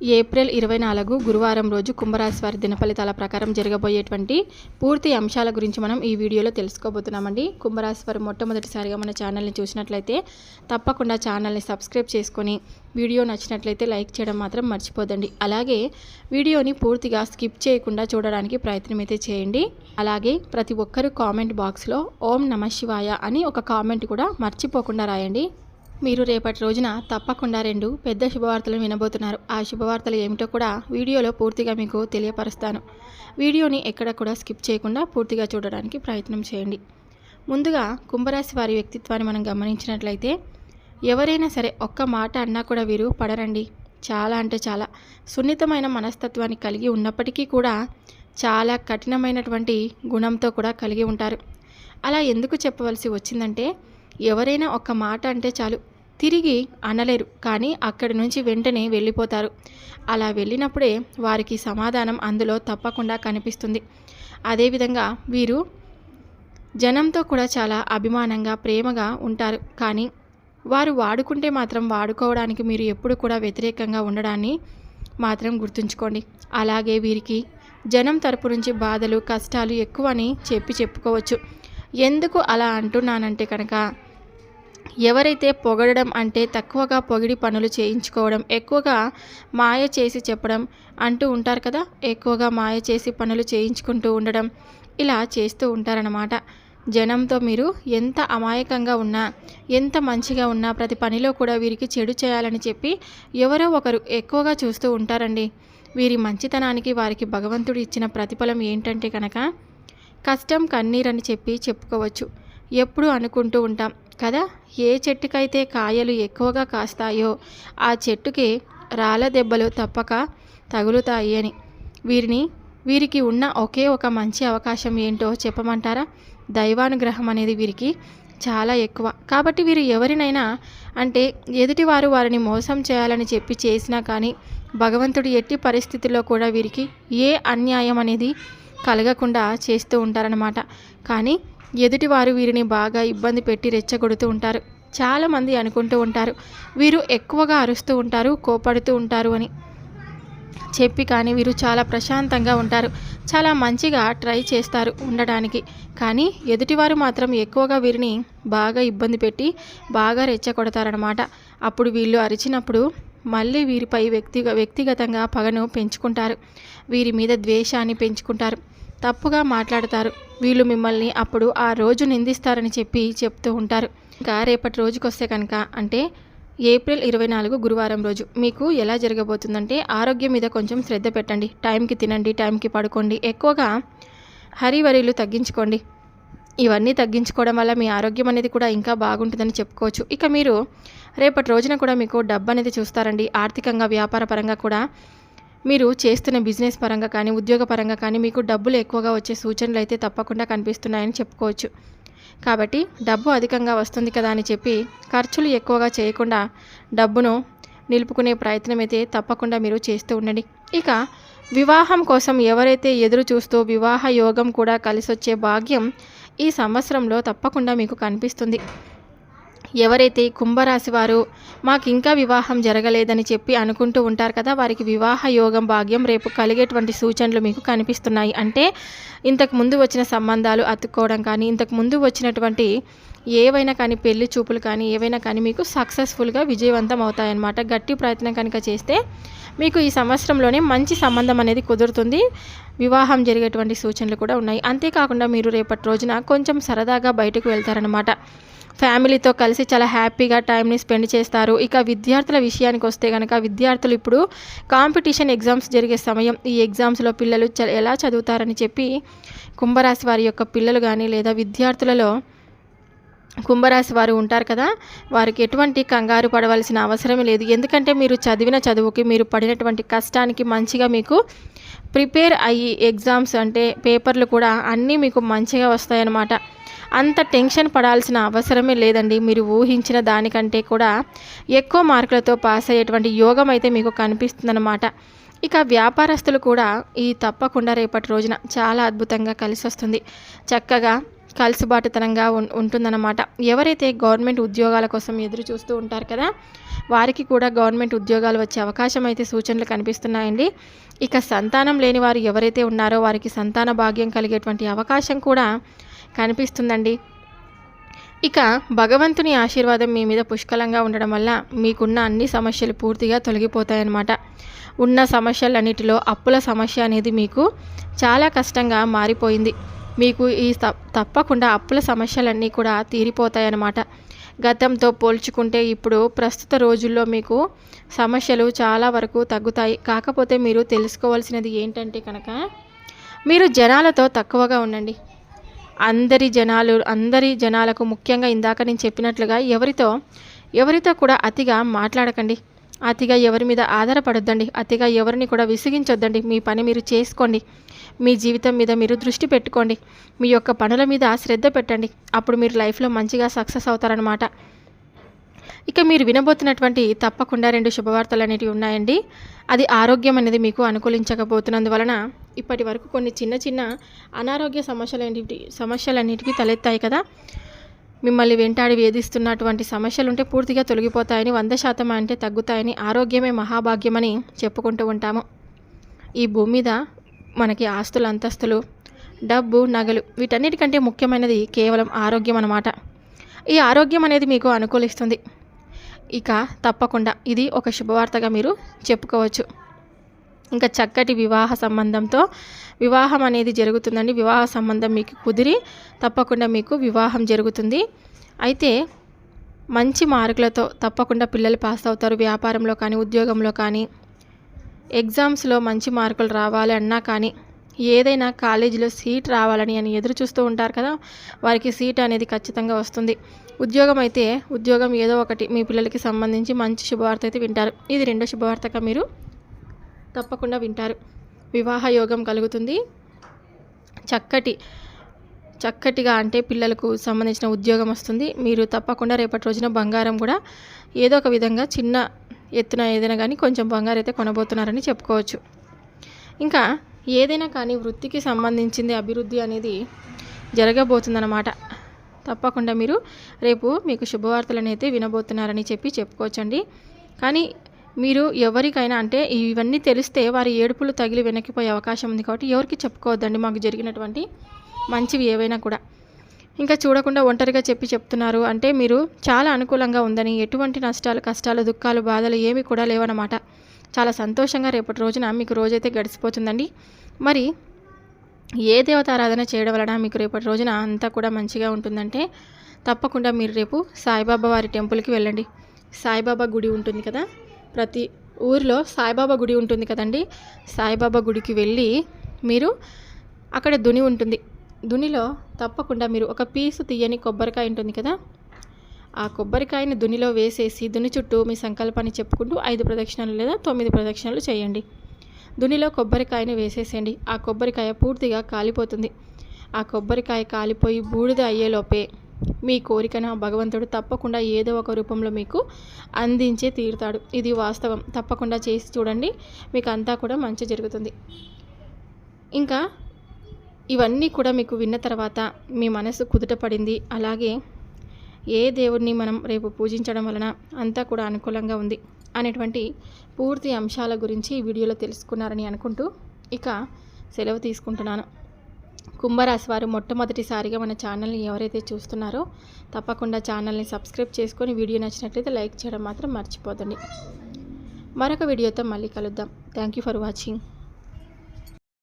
April 24 గురువారం రోజు కుంభరాశి వారి దినఫలితాల ప్రకారం జరగబోయేటువంటి పూర్తి అంశాల గురించి మనం ఈ వీడియోలో తెలుసుకోబోతున్నామండి. కుంభరాశి వారు మొట్టమొదటిసారిగా మన ఛానల్ని చూసినట్లయితే తప్పకుండా ఛానల్ని సబ్స్క్రైబ్ చేసుకొని వీడియో నచ్చినట్లయితే లైక్ చేయడం మాత్రం మర్చిపోదండి. అలాగే వీడియోని పూర్తిగా స్కిప్ చేయకుండా చూడడానికి ప్రయత్నం అయితే చేయండి. అలాగే ప్రతి ఒక్కరూ కామెంట్ బాక్స్లో ఓం నమః శివాయ అని ఒక కామెంట్ కూడా మర్చిపోకుండా రాయండి. మీరు రేపటి రోజున తప్పకుండా 2 పెద్ద శుభవార్తలు వినబోతున్నారు. ఆ శుభవార్తలు ఏమిటో కూడా వీడియోలో పూర్తిగా మీకు తెలియపరుస్తాను. వీడియోని ఎక్కడ కూడా స్కిప్ చేయకుండా పూర్తిగా చూడడానికి ప్రయత్నం చేయండి. ముందుగా కుంభరాశి వారి వ్యక్తిత్వాన్ని మనం గమనించినట్లయితే ఎవరైనా సరే ఒక్క మాట అన్నా కూడా వీరు పడరండి. చాలా అంటే చాలా సున్నితమైన మనస్తత్వాన్ని కలిగి ఉన్నప్పటికీ కూడా చాలా కఠినమైనటువంటి గుణంతో కూడా కలిగి ఉంటారు. అలా ఎందుకు చెప్పవలసి వచ్చిందంటే ఎవరైనా ఒక్క మాట అంటే చాలు తిరిగి అనలేరు, కానీ అక్కడి నుంచి వెంటనే వెళ్ళిపోతారు. అలా వెళ్ళినప్పుడే వారికి సమాధానం అందులో తప్పకుండా కనిపిస్తుంది. అదేవిధంగా వీరు జనంతో కూడా చాలా అభిమానంగా ప్రేమగా ఉంటారు. కానీ వారు వాడుకుంటే మాత్రం వాడుకోవడానికి మీరు ఎప్పుడు కూడా వ్యతిరేకంగా ఉండడాన్ని మాత్రం గుర్తుంచుకోండి. అలాగే వీరికి జనం తరపు నుంచి బాధలు కష్టాలు ఎక్కువ అని చెప్పుకోవచ్చు. ఎందుకు అలా అంటున్నానంటే కనుక ఎవరైతే పొగడడం అంటే తక్కువగా పొగిడి పనులు చేయించుకోవడం, ఎక్కువగా మాయ చేసి చెప్పడం అంటూ ఉంటారు కదా, ఎక్కువగా మాయ చేసి పనులు చేయించుకుంటూ ఉండడం, ఇలా చేస్తూ ఉంటారన్నమాట. జనంతో మీరు ఎంత అమాయకంగా ఉన్నా, ఎంత మంచిగా ఉన్నా ప్రతి పనిలో కూడా వీరికి చెడు చేయాలని చెప్పి ఎవరో ఒకరు ఎక్కువగా చూస్తూ ఉంటారండి. వీరి మంచితనానికి వారికి భగవంతుడు ఇచ్చిన ప్రతిఫలం ఏంటంటే కనుక కష్టం కన్నీరని చెప్పుకోవచ్చు. ఎప్పుడు అనుకుంటూ ఉంటాం కదా, ఏ చెట్టుకైతే కాయలు ఎక్కువగా కాస్తాయో ఆ చెట్టుకి రాళ్ళ దెబ్బలు తప్పక తగులుతాయి అని. వీరికి ఉన్న ఒకే ఒక మంచి అవకాశం ఏంటో చెప్పమంటారా? దైవానుగ్రహం అనేది వీరికి చాలా ఎక్కువ. కాబట్టి వీరు ఎవరినైనా అంటే ఎదుటివారు వారిని మోసం చేయాలని చెప్పి చేసినా కానీ భగవంతుడు ఎట్టి పరిస్థితుల్లో కూడా వీరికి ఏ అన్యాయం అనేది కలగకుండా చేస్తూ ఉంటారన్నమాట. కానీ ఎదుటివారు వీరిని బాగా ఇబ్బంది పెట్టి రెచ్చగొడుతూ ఉంటారు. చాలామంది అనుకుంటూ ఉంటారు వీరు ఎక్కువగా అరుస్తూ ఉంటారు, కోపడుతూ ఉంటారు అని చెప్పి, కానీ వీరు చాలా ప్రశాంతంగా ఉంటారు. చాలా మంచిగా ట్రై చేస్తారు ఉండడానికి. కానీ ఎదుటివారు మాత్రం ఎక్కువగా వీరిని బాగా ఇబ్బంది పెట్టి బాగా రెచ్చగొడతారనమాట. అప్పుడు వీళ్ళు అరిచినప్పుడు మళ్ళీ వీరిపై వ్యక్తిగతంగా పగను పెంచుకుంటారు. వీరి మీద ద్వేషాన్ని పెంచుకుంటారు, తప్పుగా మాట్లాడతారు. వీళ్ళు మిమ్మల్ని అప్పుడు ఆ రోజు నిందిస్తారని చెప్తూ ఉంటారు. ఇంకా రేపటి రోజుకి వస్తే కనుక అంటే ఏప్రిల్ 24 గురువారం రోజు మీకు ఎలా జరగబోతుందంటే ఆరోగ్యం మీద కొంచెం శ్రద్ధ పెట్టండి. టైంకి తినండి, టైంకి పడుకోండి, ఎక్కువగా హరివరీలు తగ్గించుకోండి. ఇవన్నీ తగ్గించుకోవడం వల్ల మీ ఆరోగ్యం అనేది కూడా ఇంకా బాగుంటుందని చెప్పుకోవచ్చు. ఇక మీరు రేపటి రోజున కూడా మీకు డబ్బు అనేది చూస్తారండి. ఆర్థికంగా వ్యాపార పరంగా కూడా మీరు చేస్తున్న బిజినెస్ పరంగా కానీ ఉద్యోగ పరంగా కానీ మీకు డబ్బులు ఎక్కువగా వచ్చే సూచనలు అయితే తప్పకుండా కనిపిస్తున్నాయని చెప్పుకోవచ్చు. కాబట్టి డబ్బు అధికంగా వస్తుంది కదా అని చెప్పి ఖర్చులు ఎక్కువగా చేయకుండా డబ్బును నిలుపుకునే ప్రయత్నం అయితే తప్పకుండా మీరు చేస్తూ ఉండండి. ఇక వివాహం కోసం ఎవరైతే ఎదురు చూస్తూ వివాహ యోగం కూడా కలిసొచ్చే భాగ్యం ఈ సంవత్సరంలో తప్పకుండా మీకు కనిపిస్తుంది. ఎవరైతే కుంభరాశి వారు మాకు ఇంకా వివాహం జరగలేదని చెప్పి అనుకుంటూ ఉంటారు కదా, వారికి వివాహ యోగం భాగ్యం రేపు కలిగేటువంటి సూచనలు మీకు కనిపిస్తున్నాయి. అంటే ఇంతకు ముందు వచ్చిన సంబంధాలు అతుక్కోవడం కానీ, ఇంతకు ముందు వచ్చినటువంటి ఏవైనా కానీ పెళ్లి చూపులు కానీ ఏవైనా కానీ మీకు సక్సెస్ఫుల్గా విజయవంతం అవుతాయన్నమాట. గట్టి ప్రయత్నం కనుక చేస్తే మీకు ఈ సంవత్సరంలోనే మంచి సంబంధం అనేది కుదురుతుంది. వివాహం జరిగేటువంటి సూచనలు కూడా ఉన్నాయి. అంతేకాకుండా మీరు రేపటి రోజున కొంచెం సరదాగా బయటకు వెళ్తారనమాట. ఫ్యామిలీతో కలిసి చాలా హ్యాపీగా టైంని స్పెండ్ చేస్తారు. ఇక విద్యార్థుల విషయానికి వస్తే కనుక విద్యార్థులు ఇప్పుడు కాంపిటీషన్ ఎగ్జామ్స్ జరిగే సమయం. ఈ ఎగ్జామ్స్లో పిల్లలు ఎలా చదువుతారని చెప్పి కుంభరాశి వారి యొక్క పిల్లలు కానీ లేదా విద్యార్థులలో కుంభరాశి వారు ఉంటారు కదా, వారికి ఎటువంటి కంగారు పడవలసిన అవసరమే లేదు. ఎందుకంటే మీరు చదివిన చదువుకి మీరు పడినటువంటి కష్టానికి మంచిగా మీకు ప్రిపేర్ అయ్యి ఎగ్జామ్స్ అంటే పేపర్లు కూడా అన్నీ మీకు మంచిగా వస్తాయన్నమాట. అంత టెన్షన్ పడాల్సిన అవసరమే లేదండి. మీరు ఊహించిన దానికంటే కూడా ఎక్కువ మార్కులతో పాస్ అయ్యేటువంటి యోగం అయితే మీకు కనిపిస్తుందన్నమాట. ఇక వ్యాపారస్తులు కూడా ఈ తప్పకుండా రేపటి రోజున చాలా అద్భుతంగా కలిసి వస్తుంది. చక్కగా కలుసుబాటుతనంగా ఉంటుందన్నమాట. ఎవరైతే గవర్నమెంట్ ఉద్యోగాల కోసం ఎదురు చూస్తూ ఉంటారు కదా, వారికి కూడా గవర్నమెంట్ ఉద్యోగాలు వచ్చే అవకాశం అయితే సూచనలు కనిపిస్తున్నాయండి. ఇక సంతానం లేని వారు ఎవరైతే ఉన్నారో వారికి సంతాన భాగ్యం కలిగేటువంటి అవకాశం కూడా కనిపిస్తుందండి. ఇక భగవంతుని ఆశీర్వాదం మీ మీద పుష్కలంగా ఉండడం వల్ల మీకున్న అన్ని సమస్యలు పూర్తిగా తొలగిపోతాయన్నమాట. ఉన్న సమస్యలన్నిటిలో అప్పుల సమస్య అనేది మీకు చాలా కష్టంగా మారిపోయింది. మీకు ఈ తప్పకుండా అప్పుల సమస్యలన్నీ కూడా తీరిపోతాయన్నమాట. గతంతో పోల్చుకుంటే ఇప్పుడు ప్రస్తుత రోజుల్లో మీకు సమస్యలు చాలా వరకు తగ్గుతాయి. కాకపోతే మీరు తెలుసుకోవాల్సినది ఏంటంటే కనుక మీరు జనాలతో తక్కువగా ఉండండి. అందరి జనాలకు ముఖ్యంగా ఇందాక నేను చెప్పినట్లుగా ఎవరితో కూడా అతిగా మాట్లాడకండి. అతిగా ఎవరి మీద ఆధారపడొద్దండి. అతిగా ఎవరిని కూడా విసిగించొద్దండి. మీ పని మీరు చేసుకోండి. మీ జీవితం మీద మీరు దృష్టి పెట్టుకోండి. మీ యొక్క పనుల మీద శ్రద్ధ పెట్టండి. అప్పుడు మీరు లైఫ్లో మంచిగా సక్సెస్ అవుతారనమాట. ఇక మీరు వినబోతున్నటువంటి తప్పకుండా 2 శుభవార్తలు అనేటివి ఉన్నాయండి. అది ఆరోగ్యం అనేది మీకు అనుకూలించకపోతున్నందువలన ఇప్పటి వరకు కొన్ని చిన్న అనారోగ్య సమస్యలన్నిటికీ తలెత్తాయి కదా. మిమ్మల్ని వెంటాడి వేధిస్తున్నటువంటి సమస్యలు ఉంటే పూర్తిగా తొలగిపోతాయని, 100% అంటే తగ్గుతాయని, ఆరోగ్యమే మహాభాగ్యమని చెప్పుకుంటూ ఉంటాము. ఈ భూమి మీద మనకి ఆస్తులు, అంతస్తులు, డబ్బు, నగలు వీటన్నిటికంటే ముఖ్యమైనది కేవలం ఆరోగ్యం అన్నమాట. ఈ ఆరోగ్యం అనేది మీకు అనుకూలిస్తుంది. ఇక తప్పకుండా ఇది ఒక శుభవార్తగా మీరు చెప్పుకోవచ్చు. ఇంకా చక్కటి వివాహం అనేది జరుగుతుందండి. వివాహ సంబంధం మీకు కుదిరి తప్పకుండా మీకు వివాహం జరుగుతుంది. అయితే మంచి మార్కులతో తప్పకుండా పిల్లలు పాస్ అవుతారు. వ్యాపారంలో కానీ, ఉద్యోగంలో కానీ, ఎగ్జామ్స్లో మంచి మార్కులు రావాలి అన్నా కానీ, ఏదైనా కాలేజీలో సీట్ రావాలని ఎదురు చూస్తూ ఉంటారు కదా, వారికి సీట్ అనేది ఖచ్చితంగా వస్తుంది. ఉద్యోగం అయితే ఉద్యోగం ఏదో ఒకటి మీ పిల్లలకి సంబంధించి మంచి శుభవార్త అయితే వింటారు. ఇది 2వ శుభవార్తగా మీరు తప్పకుండా వింటారు. వివాహ యోగం కలుగుతుంది. చక్కటిగా అంటే పిల్లలకు సంబంధించిన ఉద్యోగం వస్తుంది. మీరు తప్పకుండా రేపటి రోజున బంగారం కూడా ఏదో ఒక విధంగా చిన్న ఎత్తున ఏదైనా కానీ కొంచెం బంగారం అయితే కొనబోతున్నారని చెప్పుకోవచ్చు. ఇంకా ఏదైనా కానీ వృత్తికి సంబంధించింది అభివృద్ధి అనేది జరగబోతుందన్నమాట. తప్పకుండా మీరు రేపు మీకు శుభవార్తలను అయితే వినబోతున్నారని చెప్పుకోవచ్చండి. కానీ మీరు ఎవరికైనా అంటే ఇవన్నీ తెలిస్తే వారి ఏడుపులు తగిలి వెనక్కిపోయే అవకాశం ఉంది. కాబట్టి ఎవరికి చెప్పుకోవద్దండి మాకు జరిగినటువంటి మంచివి ఏవైనా కూడా. ఇంకా చూడకుండా ఒంటరిగా చెప్తున్నారు అంటే మీరు చాలా అనుకూలంగా ఉందని, ఎటువంటి నష్టాలు, కష్టాలు, దుఃఖాలు, బాధలు ఏమి కూడా లేవన్నమాట. చాలా సంతోషంగా రేపటి రోజున మీకు రోజైతే గడిచిపోతుందండి. మరి ఏ దేవతారాధన చేయడం వలన మీకు రేపటి రోజున అంతా కూడా మంచిగా ఉంటుందంటే తప్పకుండా మీరు రేపు సాయిబాబా వారి టెంపుల్కి వెళ్ళండి. సాయిబాబా గుడి ఉంటుంది కదా, ప్రతి ఊరిలో సాయిబాబా గుడి ఉంటుంది కదండి. సాయిబాబా గుడికి వెళ్ళి మీరు అక్కడ దుని ఉంటుంది. దునిలో తప్పకుండా మీరు ఒక పీసు తీయని కొబ్బరికాయ ఉంటుంది కదా, ఆ కొబ్బరికాయని దునిలో వేసేసి దుని చుట్టూ మీ సంకల్పాన్ని చెప్పుకుంటూ 5 ప్రదక్షిణలు లేదా 9 ప్రదక్షిణలు చేయండి. దునిలో కొబ్బరికాయని వేసేసేయండి. ఆ కొబ్బరికాయ పూర్తిగా కాలిపోతుంది. ఆ కొబ్బరికాయ కాలిపోయి బూడిద అయ్యేలోపే మీ కోరికను భగవంతుడు తప్పకుండా ఏదో ఒక రూపంలో మీకు అందించే తీరుతాడు. ఇది వాస్తవం. తప్పకుండా చేసి చూడండి, మీకు అంతా కూడా మంచి జరుగుతుంది. ఇంకా ఇవన్నీ కూడా మీకు విన్న తర్వాత మీ మనసు కుదుట పడింది. అలాగే ఏ దేవుడిని మనం రేపు పూజించడం వలన అంతా కూడా అనుకూలంగా ఉంది అనేటువంటి పూర్తి అంశాల గురించి ఈ వీడియోలో తెలుసుకున్నారని అనుకుంటూ ఇక సెలవు తీసుకుంటున్నాను. కుంభరాశి వారు మొట్టమొదటిసారిగా మన ఛానల్ని ఎవరైతే చూస్తున్నారో తప్పకుండా ఛానల్ని సబ్స్క్రైబ్ చేసుకొని వీడియో నచ్చినట్లయితే లైక్ చేయడం మాత్రం మర్చిపోదండి. మరొక వీడియోతో మళ్ళీ కలుద్దాం. Thank you for watching.